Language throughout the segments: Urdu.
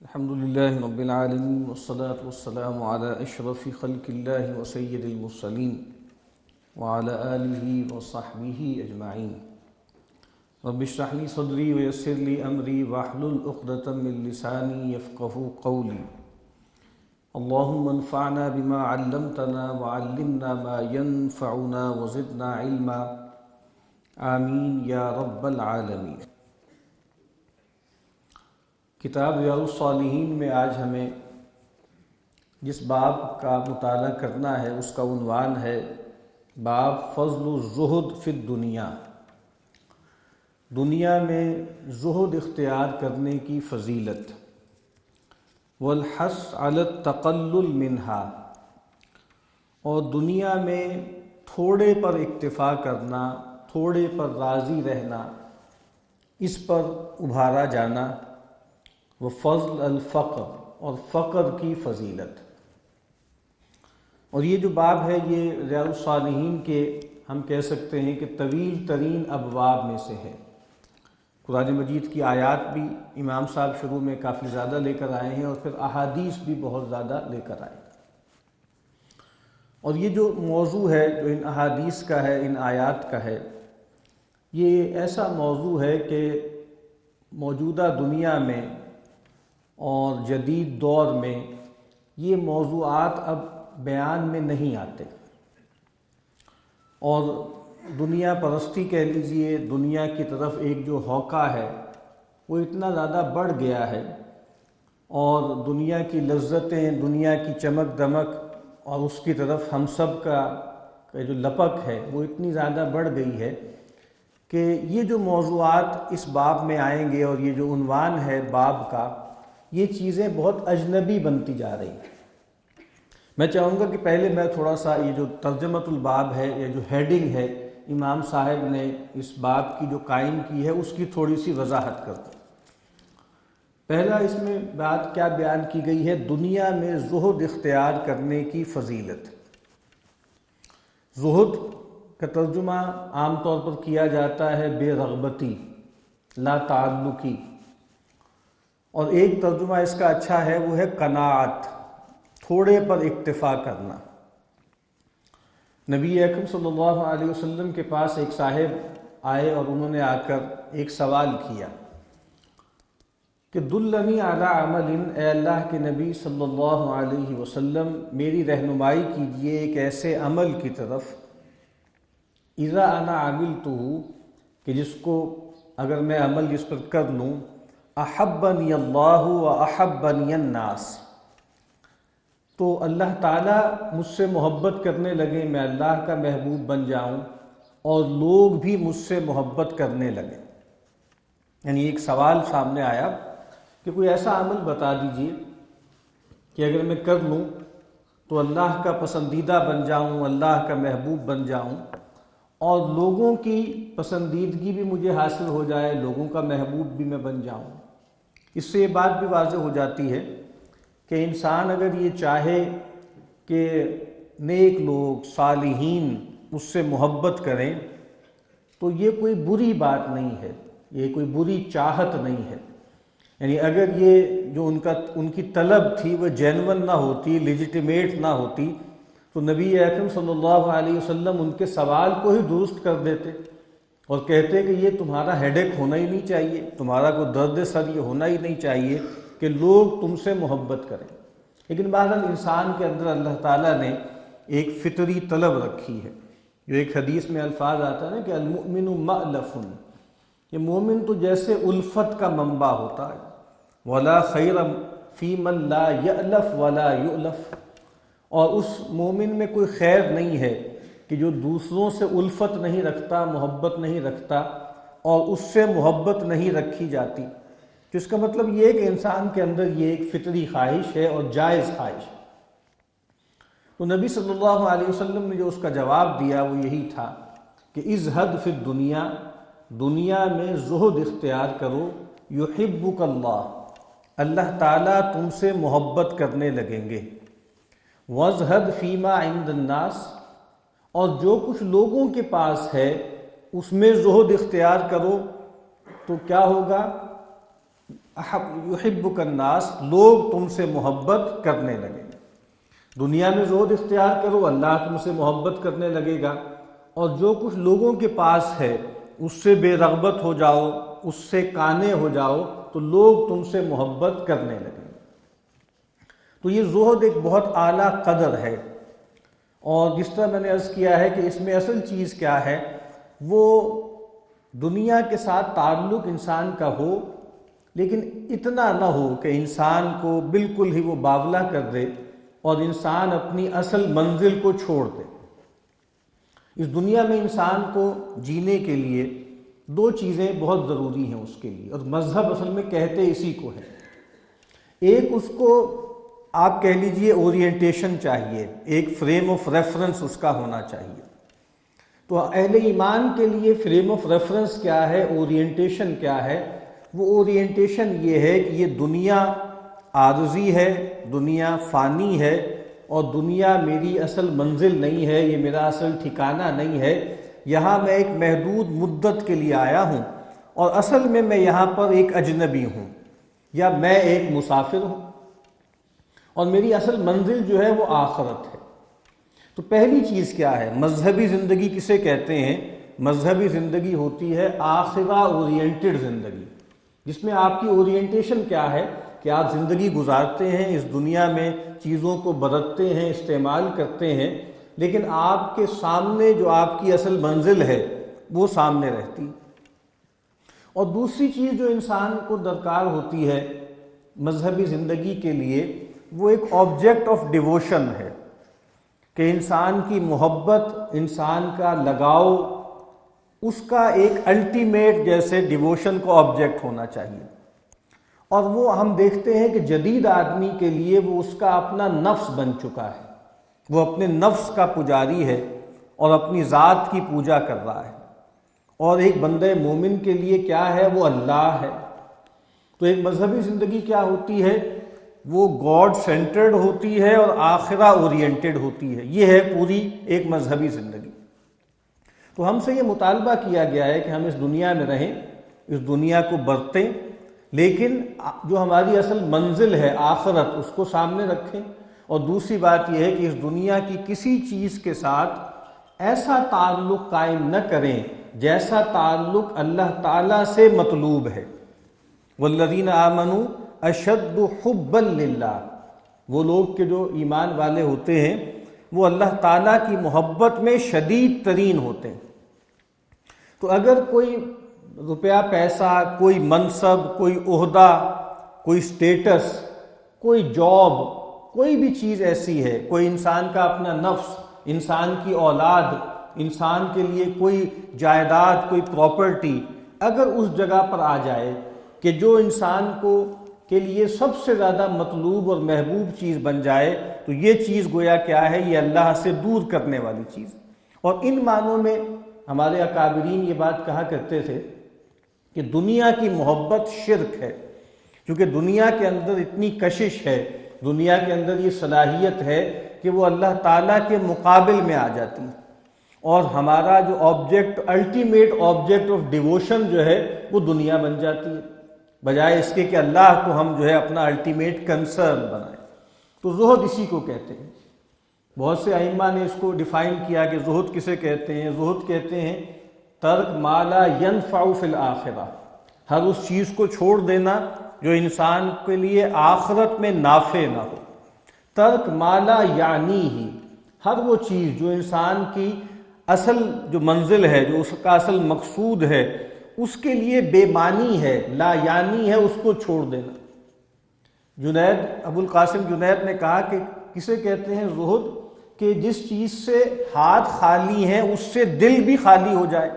الحمد لله رب العالمين والصلاة والسلام على أشرف خلق الله وسيد المرسلين وعلى آله وصحبه أجمعين. رب اشرح لي صدري ويسر لي أمري واحلل عقدة من لساني يفقهوا قولي. اللهم انفعنا بما علمتنا وعلمنا ما ينفعنا وزدنا علما. آمين يا رب العالمين. کتاب ریاض الصالحین میں آج ہمیں جس باب کا مطالعہ کرنا ہے اس کا عنوان ہے باب فضل الزہد فی الدنیا. دنیا میں زہد اختیار کرنے کی فضیلت. والحث علی التقلل منہا، اور دنیا میں تھوڑے پر اکتفا کرنا، تھوڑے پر راضی رہنا، اس پر ابھارا جانا. وفضل الفقر، اور فقر کی فضیلت. اور یہ جو باب ہے یہ ریاض الصالحین کے ہم کہہ سکتے ہیں کہ طویل ترین ابواب میں سے ہے. قرآن مجید کی آیات بھی امام صاحب شروع میں کافی زیادہ لے کر آئے ہیں اور پھر احادیث بھی بہت زیادہ لے کر آئے. اور یہ جو موضوع ہے جو ان احادیث کا ہے، ان آیات کا ہے، یہ ایسا موضوع ہے کہ موجودہ دنیا میں اور جدید دور میں یہ موضوعات اب بیان میں نہیں آتے. اور دنیا پرستی کہہ لیجئے، دنیا کی طرف ایک جو ہوکا ہے وہ اتنا زیادہ بڑھ گیا ہے، اور دنیا کی لذتیں، دنیا کی چمک دمک اور اس کی طرف ہم سب کا جو لپک ہے وہ اتنی زیادہ بڑھ گئی ہے کہ یہ جو موضوعات اس باب میں آئیں گے اور یہ جو عنوان ہے باب کا، یہ چیزیں بہت اجنبی بنتی جا رہی ہیں. میں چاہوں گا کہ پہلے میں تھوڑا سا یہ جو ترجمۃ الباب ہے، یہ جو ہیڈنگ ہے امام صاحب نے اس باب کی جو قائم کی ہے اس کی تھوڑی سی وضاحت کر دوں. پہلا اس میں بات کیا بیان کی گئی ہے؟ دنیا میں زہد اختیار کرنے کی فضیلت. زہد کا ترجمہ عام طور پر کیا جاتا ہے بے رغبتی، لا تعلقی، اور ایک ترجمہ اس کا اچھا ہے وہ ہے قناعت، تھوڑے پر اکتفا کرنا. نبی اکرم صلی اللہ علیہ وسلم کے پاس ایک صاحب آئے اور انہوں نے آ کر ایک سوال کیا کہ دلنی علی عمل، اے اللہ کے نبی صلی اللہ علیہ وسلم میری رہنمائی کیجئے ایک ایسے عمل کی طرف، اذا انا عملتہ، کہ جس کو اگر میں عمل جس پر کر لوں، احبنی اللہ و احبنی الناس، تو اللہ تعالیٰ مجھ سے محبت کرنے لگے، میں اللہ کا محبوب بن جاؤں اور لوگ بھی مجھ سے محبت کرنے لگے. یعنی ایک سوال سامنے آیا کہ کوئی ایسا عمل بتا دیجئے کہ اگر میں کر لوں تو اللہ کا پسندیدہ بن جاؤں، اللہ کا محبوب بن جاؤں، اور لوگوں کی پسندیدگی بھی مجھے حاصل ہو جائے، لوگوں کا محبوب بھی میں بن جاؤں. اس سے یہ بات بھی واضح ہو جاتی ہے کہ انسان اگر یہ چاہے کہ نیک لوگ، صالحین اس سے محبت کریں تو یہ کوئی بری بات نہیں ہے، یہ کوئی بری چاہت نہیں ہے. یعنی اگر یہ جو ان کی طلب تھی وہ جینون نہ ہوتی، لیجیٹیمیٹ نہ ہوتی، تو نبی اکرم صلی اللہ علیہ وسلم ان کے سوال کو ہی درست کر دیتے اور کہتے کہ یہ تمہارا ہیڈیک ہونا ہی نہیں چاہیے، تمہارا کوئی درد سر یہ ہونا ہی نہیں چاہیے کہ لوگ تم سے محبت کریں. لیکن بہرحال انسان کے اندر اللہ تعالیٰ نے ایک فطری طلب رکھی ہے. جو ایک حدیث میں الفاظ آتا ہے نا کہ المؤمن مألف، یہ مومن تو جیسے الفت کا منبع ہوتا ہے. ولا خیر فی من لا یألف ولا یؤلف، اور اس مومن میں کوئی خیر نہیں ہے کہ جو دوسروں سے الفت نہیں رکھتا، محبت نہیں رکھتا، اور اس سے محبت نہیں رکھی جاتی. تو اس کا مطلب یہ ہے کہ انسان کے اندر یہ ایک فطری خواہش ہے اور جائز خواہش. تو نبی صلی اللہ علیہ وسلم نے جو اس کا جواب دیا وہ یہی تھا کہ ازہد فی الدنیا، دنیا میں زہد اختیار کرو، یحبک اللہ، اللہ تعالیٰ تم سے محبت کرنے لگیں گے. وازہد فیما عند الناس، اور جو کچھ لوگوں کے پاس ہے اس میں زہد اختیار کرو تو کیا ہوگا؟ یحبک الناس، لوگ تم سے محبت کرنے لگیں گے۔ دنیا میں زہد اختیار کرو، اللہ تم سے محبت کرنے لگے گا، اور جو کچھ لوگوں کے پاس ہے اس سے بے رغبت ہو جاؤ، اس سے کانے ہو جاؤ، تو لوگ تم سے محبت کرنے لگیں گے۔ تو یہ زہد ایک بہت اعلیٰ قدر ہے، اور جس طرح میں نے عرض کیا ہے کہ اس میں اصل چیز کیا ہے، وہ دنیا کے ساتھ تعلق انسان کا ہو، لیکن اتنا نہ ہو کہ انسان کو بالکل ہی وہ باولا کر دے اور انسان اپنی اصل منزل کو چھوڑ دے۔ اس دنیا میں انسان کو جینے کے لیے دو چیزیں بہت ضروری ہیں اس کے لیے، اور مذہب اصل میں کہتے اسی کو ہے۔ ایک اس کو آپ کہہ لیجئے اورینٹیشن چاہیے، ایک فریم آف ریفرنس اس کا ہونا چاہیے۔ تو اہل ایمان کے لیے فریم آف ریفرنس کیا ہے، اورینٹیشن کیا ہے؟ وہ اورینٹیشن یہ ہے کہ یہ دنیا عارضی ہے، دنیا فانی ہے، اور دنیا میری اصل منزل نہیں ہے، یہ میرا اصل ٹھکانہ نہیں ہے۔ یہاں میں ایک محدود مدت کے لیے آیا ہوں، اور اصل میں یہاں پر ایک اجنبی ہوں، یا میں ایک مسافر ہوں، اور میری اصل منزل جو ہے وہ آخرت ہے۔ تو پہلی چیز کیا ہے؟ مذہبی زندگی کسے کہتے ہیں؟ مذہبی زندگی ہوتی ہے آخرہ اورینٹڈ زندگی، جس میں آپ کی اورینٹیشن کیا ہے کہ آپ زندگی گزارتے ہیں اس دنیا میں، چیزوں کو برتتے ہیں، استعمال کرتے ہیں، لیکن آپ کے سامنے جو آپ کی اصل منزل ہے وہ سامنے رہتی۔ اور دوسری چیز جو انسان کو درکار ہوتی ہے مذہبی زندگی کے لیے، وہ ایک آبجیکٹ آف ڈیووشن ہے، کہ انسان کی محبت، انسان کا لگاؤ، اس کا ایک الٹیمیٹ جیسے ڈیووشن کو آبجیکٹ ہونا چاہیے۔ اور وہ ہم دیکھتے ہیں کہ جدید آدمی کے لیے وہ اس کا اپنا نفس بن چکا ہے، وہ اپنے نفس کا پجاری ہے اور اپنی ذات کی پوجا کر رہا ہے۔ اور ایک بندہ مومن کے لیے کیا ہے؟ وہ اللہ ہے۔ تو ایک مذہبی زندگی کیا ہوتی ہے؟ وہ گاڈ سینٹرڈ ہوتی ہے اور آخرہ اورینٹڈ ہوتی ہے۔ یہ ہے پوری ایک مذہبی زندگی۔ تو ہم سے یہ مطالبہ کیا گیا ہے کہ ہم اس دنیا میں رہیں، اس دنیا کو برتیں، لیکن جو ہماری اصل منزل ہے آخرت، اس کو سامنے رکھیں۔ اور دوسری بات یہ ہے کہ اس دنیا کی کسی چیز کے ساتھ ایسا تعلق قائم نہ کریں جیسا تعلق اللہ تعالیٰ سے مطلوب ہے۔ والذین آمنوا اشد حبا للہ، وہ لوگ کہ جو ایمان والے ہوتے ہیں وہ اللہ تعالیٰ کی محبت میں شدید ترین ہوتے ہیں۔ تو اگر کوئی روپیہ پیسہ، کوئی منصب، کوئی عہدہ، کوئی سٹیٹس، کوئی جاب، کوئی بھی چیز ایسی ہے، کوئی انسان کا اپنا نفس، انسان کی اولاد، انسان کے لیے کوئی جائیداد، کوئی پراپرٹی، اگر اس جگہ پر آ جائے کہ جو انسان کو کے لیے سب سے زیادہ مطلوب اور محبوب چیز بن جائے، تو یہ چیز گویا کیا ہے؟ یہ اللہ سے دور کرنے والی چیز۔ اور ان معنوں میں ہمارے اکابرین یہ بات کہا کرتے تھے کہ دنیا کی محبت شرک ہے، کیونکہ دنیا کے اندر اتنی کشش ہے، دنیا کے اندر یہ صلاحیت ہے کہ وہ اللہ تعالیٰ کے مقابل میں آ جاتی ہے، اور ہمارا جو object, ultimate object of devotion جو ہے وہ دنیا بن جاتی ہے، بجائے اس کے کہ اللہ کو ہم جو ہے اپنا الٹیمیٹ کنسرن بنائیں۔ تو زہد اسی کو کہتے ہیں۔ بہت سے ائمہ نے اس کو ڈیفائن کیا کہ زہد کسے کہتے ہیں؟ زہد کہتے ہیں ترک ما لا ينفع فی الآخرہ، ہر اس چیز کو چھوڑ دینا جو انسان کے لیے آخرت میں نافع نہ ہو۔ ترک ما لا یعنیہ، ہر وہ چیز جو انسان کی اصل جو منزل ہے، جو اس کا اصل مقصود ہے، اس کے لیے بے معنی ہے، لا یعنی ہے، اس کو چھوڑ دینا۔ جنید، ابو القاسم جنید نے کہا کہ کسے کہتے ہیں زہد؟ کہ جس چیز سے ہاتھ خالی ہیں اس سے دل بھی خالی ہو جائے۔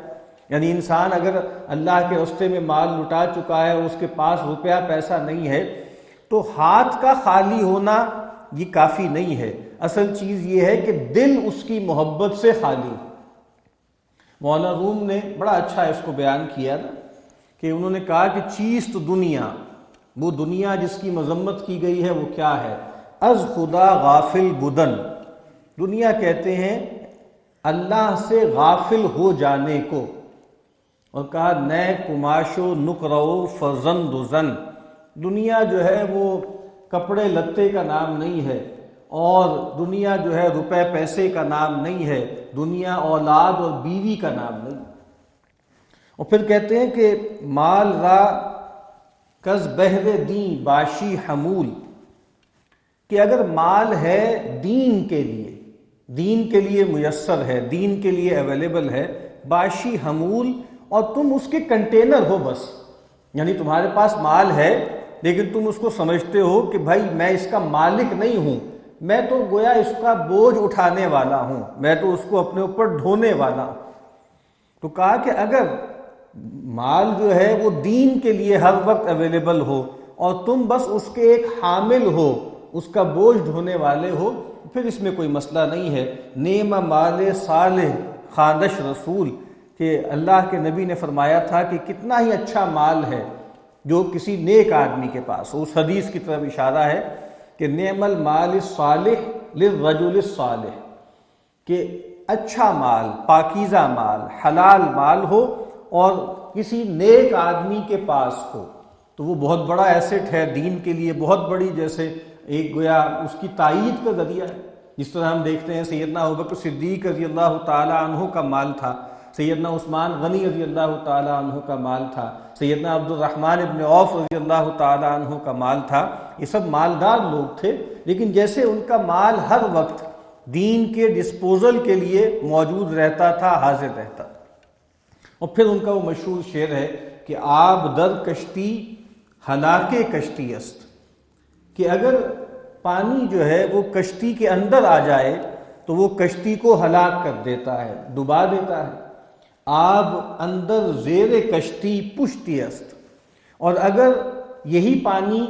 یعنی انسان اگر اللہ کے راستے میں مال لٹا چکا ہے اور اس کے پاس روپیہ پیسہ نہیں ہے، تو ہاتھ کا خالی ہونا یہ کافی نہیں ہے، اصل چیز یہ ہے کہ دل اس کی محبت سے خالی ہو۔ مولانا روم نے بڑا اچھا اس کو بیان کیا نا، کہ انہوں نے کہا کہ چیست دنیا، وہ دنیا جس کی مذمت کی گئی ہے وہ کیا ہے؟ از خدا غافل بدن، دنیا کہتے ہیں اللہ سے غافل ہو جانے کو، اور کہا نئے کماشو نقرو فزند زن، دنیا جو ہے وہ کپڑے لتے کا نام نہیں ہے، اور دنیا جو ہے روپے پیسے کا نام نہیں ہے، دنیا اولاد اور بیوی کا نام نہیں۔ اور پھر کہتے ہیں کہ مال را کز بہر دین باشی حمول، کہ اگر مال ہے دین کے لیے میسر ہے، دین کے لیے اویلیبل ہے، باشی حمول، اور تم اس کے کنٹینر ہو بس، یعنی تمہارے پاس مال ہے لیکن تم اس کو سمجھتے ہو کہ بھائی میں اس کا مالک نہیں ہوں، میں تو گویا اس کا بوجھ اٹھانے والا ہوں، میں تو اس کو اپنے اوپر ڈھونے والا ہوں۔ تو کہا کہ اگر مال جو ہے وہ دین کے لیے ہر وقت اویلیبل ہو اور تم بس اس کے ایک حامل ہو، اس کا بوجھ ڈھونے والے ہو، پھر اس میں کوئی مسئلہ نہیں ہے۔ نعم مال صالح خاندش رسول، کہ اللہ کے نبی نے فرمایا تھا کہ کتنا ہی اچھا مال ہے جو کسی نیک آدمی کے پاس ہو۔ اس حدیث کی طرف اشارہ ہے کہ نعم المال الصالح للرجل الصالح، کہ اچھا مال، پاکیزہ مال، حلال مال ہو اور کسی نیک آدمی کے پاس ہو تو وہ بہت بڑا ایسٹ ہے، دین کے لیے بہت بڑی، جیسے ایک گویا اس کی تائید کا ذریعہ ہے۔ جس طرح ہم دیکھتے ہیں سیدنا ابوبکر صدیق رضی اللہ تعالی عنہ کا مال تھا، سیدنا عثمان غنی رضی اللہ تعالی عنہ کا مال تھا، سیدنا عبد الرحمن ابن عوف رضی اللہ تعالی عنہ کا مال تھا، یہ سب مالدار لوگ تھے، لیکن جیسے ان کا مال ہر وقت دین کے ڈسپوزل کے لیے موجود رہتا تھا، حاضر رہتا تھا۔ اور پھر ان کا وہ مشہور شعر ہے کہ آب در کشتی ہلاک کشتی است، کہ اگر پانی جو ہے وہ کشتی کے اندر آ جائے تو وہ کشتی کو ہلاک کر دیتا ہے، ڈبا دیتا ہے۔ آب اندر زیر کشتی پشتی است، اور اگر یہی پانی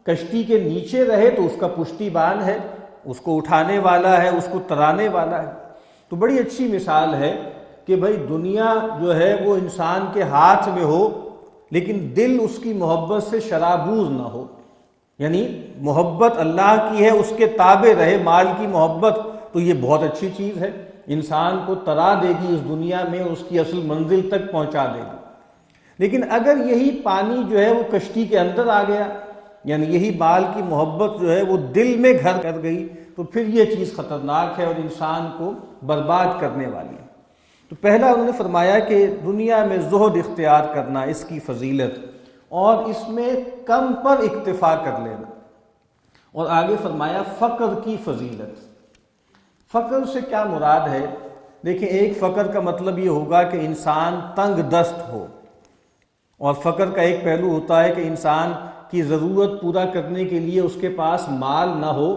کشتی کے نیچے رہے تو اس کا پشتی بان ہے، اس کو اٹھانے والا ہے، اس کو ترانے والا ہے۔ تو بڑی اچھی مثال ہے کہ بھائی دنیا جو ہے وہ انسان کے ہاتھ میں ہو لیکن دل اس کی محبت سے شرابور نہ ہو، یعنی محبت اللہ کی ہے، اس کے تابع رہے۔ مال کی محبت تو یہ بہت اچھی چیز ہے، انسان کو ترا دے گی اس دنیا میں، اس کی اصل منزل تک پہنچا دے گی۔ لیکن اگر یہی پانی جو ہے وہ کشتی کے اندر آ گیا، یعنی یہی مال کی محبت جو ہے وہ دل میں گھر کر گئی، تو پھر یہ چیز خطرناک ہے اور انسان کو برباد کرنے والی ہے۔ تو پہلا انہوں نے فرمایا کہ دنیا میں زہد اختیار کرنا، اس کی فضیلت، اور اس میں کم پر اکتفا کر لینا، اور آگے فرمایا فقر کی فضیلت۔ فقر سے کیا مراد ہے؟ دیکھیں، ایک فقر کا مطلب یہ ہوگا کہ انسان تنگ دست ہو، اور فقر کا ایک پہلو ہوتا ہے کہ انسان کی ضرورت پورا کرنے کے لیے اس کے پاس مال نہ ہو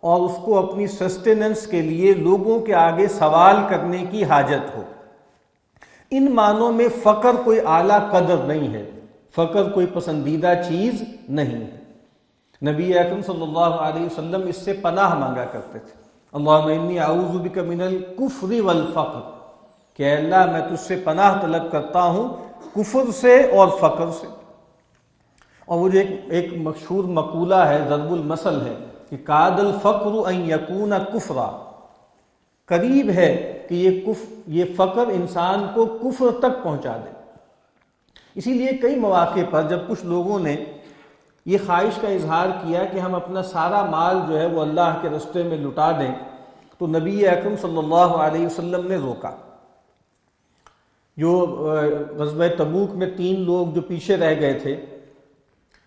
اور اس کو اپنی سسٹیننس کے لیے لوگوں کے آگے سوال کرنے کی حاجت ہو۔ ان معنوں میں فقر کوئی اعلیٰ قدر نہیں ہے، فقر کوئی پسندیدہ چیز نہیں ہے۔ نبی اکرم صلی اللہ علیہ وسلم اس سے پناہ مانگا کرتے تھے، اللہم انی اعوذ بک من الکفر والفقر، کہ اے اللہ میں تجھ سے پناہ طلب کرتا ہوں کفر سے اور فقر سے۔ اور وہ جو ایک مشہور مقولہ ہے، ضرب المثل ہے، کہ کاد الفقر ان یکون کفرا، قریب ہے کہ یہ فقر انسان کو کفر تک پہنچا دے۔ اسی لیے کئی مواقع پر جب کچھ لوگوں نے یہ خواہش کا اظہار کیا کہ ہم اپنا سارا مال جو ہے وہ اللہ کے راستے میں لٹا دیں، تو نبی اکرم صلی اللہ علیہ وسلم نے روکا۔ جو غزوہ تبوک میں 3 لوگ جو پیچھے رہ گئے تھے،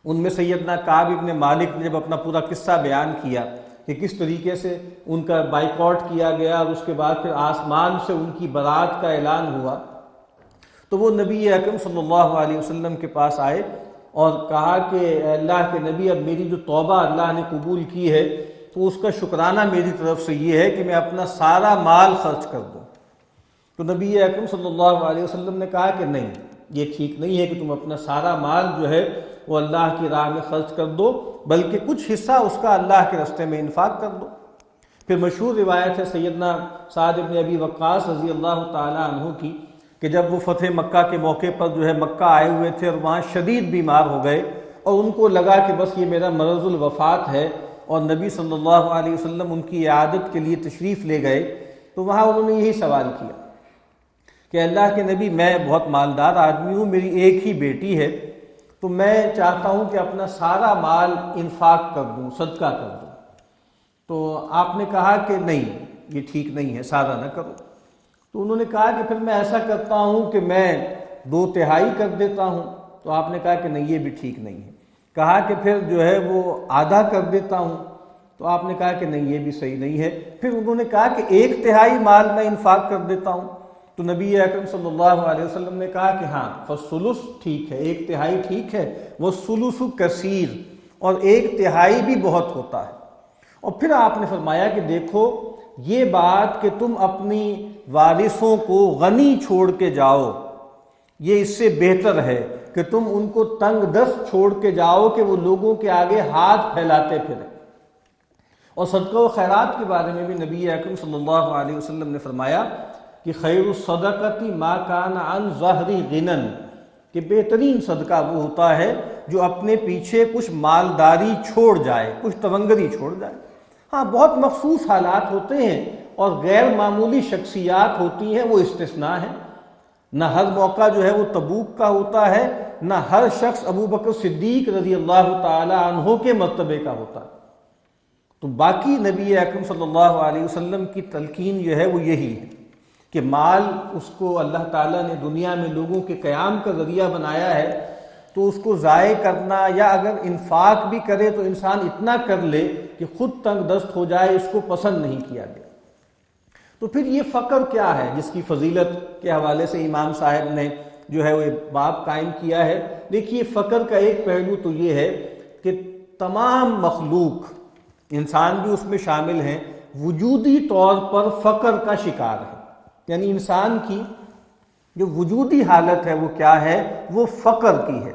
ان میں سیدنا کعب ابن مالک نے جب اپنا پورا قصہ بیان کیا کہ کس طریقے سے ان کا بائیکاٹ کیا گیا اور اس کے بعد پھر آسمان سے ان کی برات کا اعلان ہوا، تو وہ نبی اکرم صلی اللہ علیہ وسلم کے پاس آئے اور کہا کہ اے اللہ کے نبی، اب میری جو توبہ اللہ نے قبول کی ہے تو اس کا شکرانہ میری طرف سے یہ ہے کہ میں اپنا سارا مال خرچ کر دوں۔ تو نبی اکرم صلی اللہ علیہ وسلم نے کہا کہ نہیں، یہ ٹھیک نہیں ہے کہ تم اپنا سارا مال جو ہے وہ اللہ کی راہ میں خرچ کر دو، بلکہ کچھ حصہ اس کا اللہ کے راستے میں انفاق کر دو۔ پھر مشہور روایت ہے سیدنا سعد بن ابی وقاص رضی اللہ تعالی عنہ کی، کہ جب وہ فتح مکہ کے موقع پر جو ہے مکہ آئے ہوئے تھے اور وہاں شدید بیمار ہو گئے اور ان کو لگا کہ بس یہ میرا مرض الوفات ہے، اور نبی صلی اللہ علیہ وسلم ان کی عیادت کے لیے تشریف لے گئے، تو وہاں انہوں نے یہی سوال کیا کہ اللہ کے نبی، میں بہت مالدار آدمی ہوں، میری ایک ہی بیٹی ہے، تو میں چاہتا ہوں کہ اپنا سارا مال انفاق کر دوں، صدقہ کر دوں۔ تو آپ نے کہا کہ نہیں، یہ ٹھیک نہیں ہے، سارا نہ کرو۔ تو انہوں نے کہا کہ پھر میں ایسا کرتا ہوں کہ میں 2/3 کر دیتا ہوں۔ تو آپ نے کہا کہ نہیں، یہ بھی ٹھیک نہیں ہے۔ کہا کہ پھر جو ہے وہ آدھا کر دیتا ہوں۔ تو آپ نے کہا کہ نہیں، یہ بھی صحیح نہیں ہے۔ پھر انہوں نے کہا کہ 1/3 مال میں انفاق کر دیتا ہوں۔ تو نبی اکرم صلی اللہ علیہ وسلم نے کہا کہ ہاں، فالثلث ٹھیک ہے، 1/3 ٹھیک ہے، والثلث کثیر، اور 1/3 بھی بہت ہوتا ہے۔ اور پھر آپ نے فرمایا کہ دیکھو، یہ بات کہ تم اپنی وارثوں کو غنی چھوڑ کے جاؤ، یہ اس سے بہتر ہے کہ تم ان کو تنگ دست چھوڑ کے جاؤ کہ وہ لوگوں کے آگے ہاتھ پھیلاتے پھریں۔ اور صدقہ و خیرات کے بارے میں بھی نبی اکرم صلی اللہ علیہ وسلم نے فرمایا کہ خیر الصدقۃ ما کان عن ظہر غنن، کہ بہترین صدقہ وہ ہوتا ہے جو اپنے پیچھے کچھ مالداری چھوڑ جائے، کچھ تونگری چھوڑ جائے۔ ہاں، بہت مخصوص حالات ہوتے ہیں اور غیر معمولی شخصیات ہوتی ہیں، وہ استثناء ہیں۔ نہ ہر موقع جو ہے وہ تبوک کا ہوتا ہے، نہ ہر شخص ابو بکر صدیق رضی اللہ تعالی عنہ کے مرتبے کا ہوتا ہے۔ تو باقی نبی اکرم صلی اللہ علیہ وسلم کی تلقین جو ہے وہ یہی ہے کہ مال اس کو اللہ تعالیٰ نے دنیا میں لوگوں کے قیام کا ذریعہ بنایا ہے، تو اس کو ضائع کرنا یا اگر انفاق بھی کرے تو انسان اتنا کر لے کہ خود تنگ دست ہو جائے، اس کو پسند نہیں کیا گیا۔ تو پھر یہ فقر کیا ہے جس کی فضیلت کے حوالے سے امام صاحب نے جو ہے وہ باب قائم کیا ہے؟ دیکھیے، فقر کا ایک پہلو تو یہ ہے کہ تمام مخلوق، انسان بھی اس میں شامل ہیں، وجودی طور پر فقر کا شکار ہے۔ یعنی انسان کی جو وجودی حالت ہے وہ کیا ہے؟ وہ فقر کی ہے۔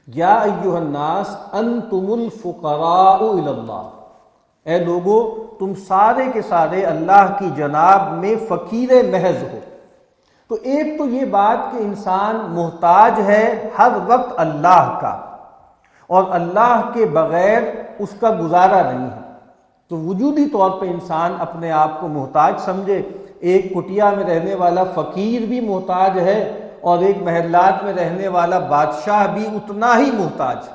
یا ایھا الناس انتم الفقراء الی اللہ، اے لوگو، تم سارے کے سارے اللہ کی جناب میں فقیر محض ہو۔ تو ایک تو یہ بات کہ انسان محتاج ہے ہر وقت اللہ کا، اور اللہ کے بغیر اس کا گزارا نہیں ہے۔ تو وجودی طور پہ انسان اپنے آپ کو محتاج سمجھے۔ ایک کٹیا میں رہنے والا فقیر بھی محتاج ہے، اور ایک محلات میں رہنے والا بادشاہ بھی اتنا ہی محتاج ہے۔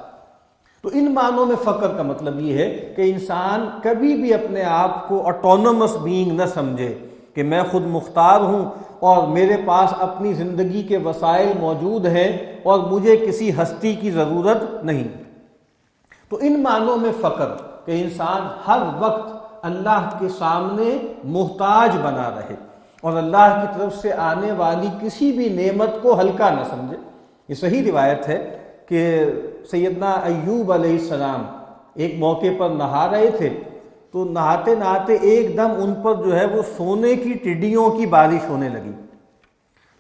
تو ان معنوں میں فقر کا مطلب یہ ہے کہ انسان کبھی بھی اپنے آپ کو آٹونومس بینگ نہ سمجھے کہ میں خود مختار ہوں اور میرے پاس اپنی زندگی کے وسائل موجود ہیں اور مجھے کسی ہستی کی ضرورت نہیں۔ تو ان معنوں میں فقر کہ انسان ہر وقت اللہ کے سامنے محتاج بنا رہے اور اللہ کی طرف سے آنے والی کسی بھی نعمت کو ہلکا نہ سمجھے۔ یہ صحیح روایت ہے کہ سیدنا ایوب علیہ السلام ایک موقع پر نہا رہے تھے، تو نہاتے نہاتے ایک دم ان پر جو ہے وہ سونے کی ٹڈیوں کی بارش ہونے لگی۔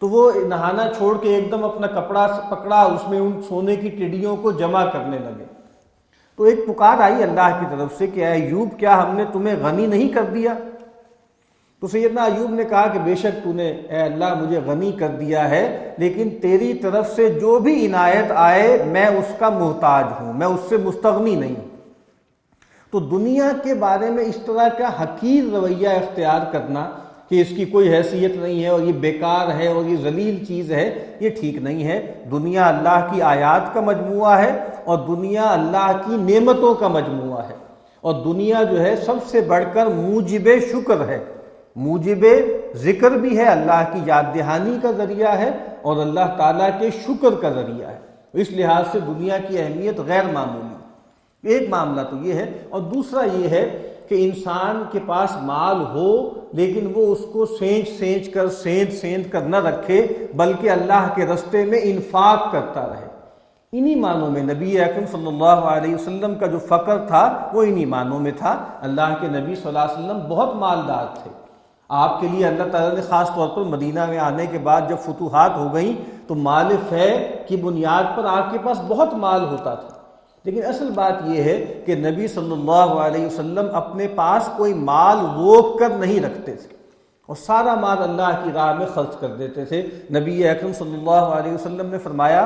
تو وہ نہانا چھوڑ کے ایک دم اپنا کپڑا پکڑا، اس میں ان سونے کی ٹڈیوں کو جمع کرنے لگے۔ تو ایک پکار آئی اللہ کی طرف سے کہ اے ایوب، کیا ہم نے تمہیں غنی نہیں کر دیا؟ تو سیدنا ایوب نے کہا کہ بے شک تو نے اے اللہ مجھے غنی کر دیا ہے، لیکن تیری طرف سے جو بھی عنایت آئے میں اس کا محتاج ہوں، میں اس سے مستغنی نہیں ہوں۔ تو دنیا کے بارے میں اس طرح کا حقیر رویہ اختیار کرنا کہ اس کی کوئی حیثیت نہیں ہے اور یہ بیکار ہے اور یہ ذلیل چیز ہے، یہ ٹھیک نہیں ہے۔ دنیا اللہ کی آیات کا مجموعہ ہے اور دنیا اللہ کی نعمتوں کا مجموعہ ہے، اور دنیا جو ہے سب سے بڑھ کر موجب شکر ہے، موجب ذکر بھی ہے، اللہ کی یاد دہانی کا ذریعہ ہے اور اللہ تعالیٰ کے شکر کا ذریعہ ہے۔ اس لحاظ سے دنیا کی اہمیت غیر معمولی۔ ایک معاملہ تو یہ ہے، اور دوسرا یہ ہے کہ انسان کے پاس مال ہو لیکن وہ اس کو سینچ کر نہ رکھے، بلکہ اللہ کے رستے میں انفاق کرتا رہے۔ انہی معنوں میں نبی اکرم صلی اللہ علیہ وسلم کا جو فقر تھا وہ انہی معنوں میں تھا۔ اللہ کے نبی صلی اللہ علیہ وسلم بہت مالدار تھے۔ آپ کے لیے اللہ تعالیٰ نے خاص طور پر مدینہ میں آنے کے بعد جب فتوحات ہو گئیں تو مال فے کی بنیاد پر آپ کے پاس بہت مال ہوتا تھا، لیکن اصل بات یہ ہے کہ نبی صلی اللہ علیہ وسلم اپنے پاس کوئی مال روک کر نہیں رکھتے تھے اور سارا مال اللہ کی راہ میں خرچ کر دیتے تھے۔ نبی اکرم صلی اللہ علیہ وسلم نے فرمایا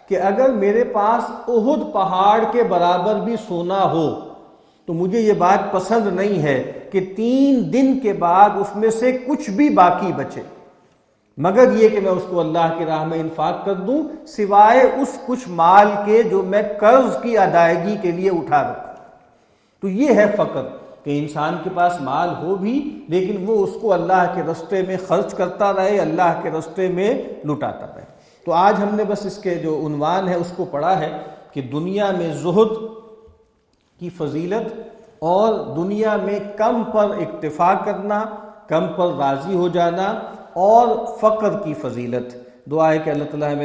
کہ اگر میرے پاس احد پہاڑ کے برابر بھی سونا ہو تو مجھے یہ بات پسند نہیں ہے کہ 3 دن کے بعد اس میں سے کچھ بھی باقی بچے۔ مگر یہ کہ میں اس کو اللہ کی راہ میں انفاق کر دوں، سوائے اس کچھ مال کے جو میں قرض کی ادائیگی کے لیے اٹھا رکھوں۔ تو یہ ہے فقر، کہ انسان کے پاس مال ہو بھی لیکن وہ اس کو اللہ کے راستے میں خرچ کرتا رہے، اللہ کے راستے میں لٹاتا رہے۔ تو آج ہم نے بس اس کے جو عنوان ہے اس کو پڑھا ہے کہ دنیا میں زہد کی فضیلت اور دنیا میں کم پر اکتفا کرنا، کم پر راضی ہو جانا، اور فقر کی فضیلت۔ دعا ہے کہ اللہ تعالیٰ ہمیں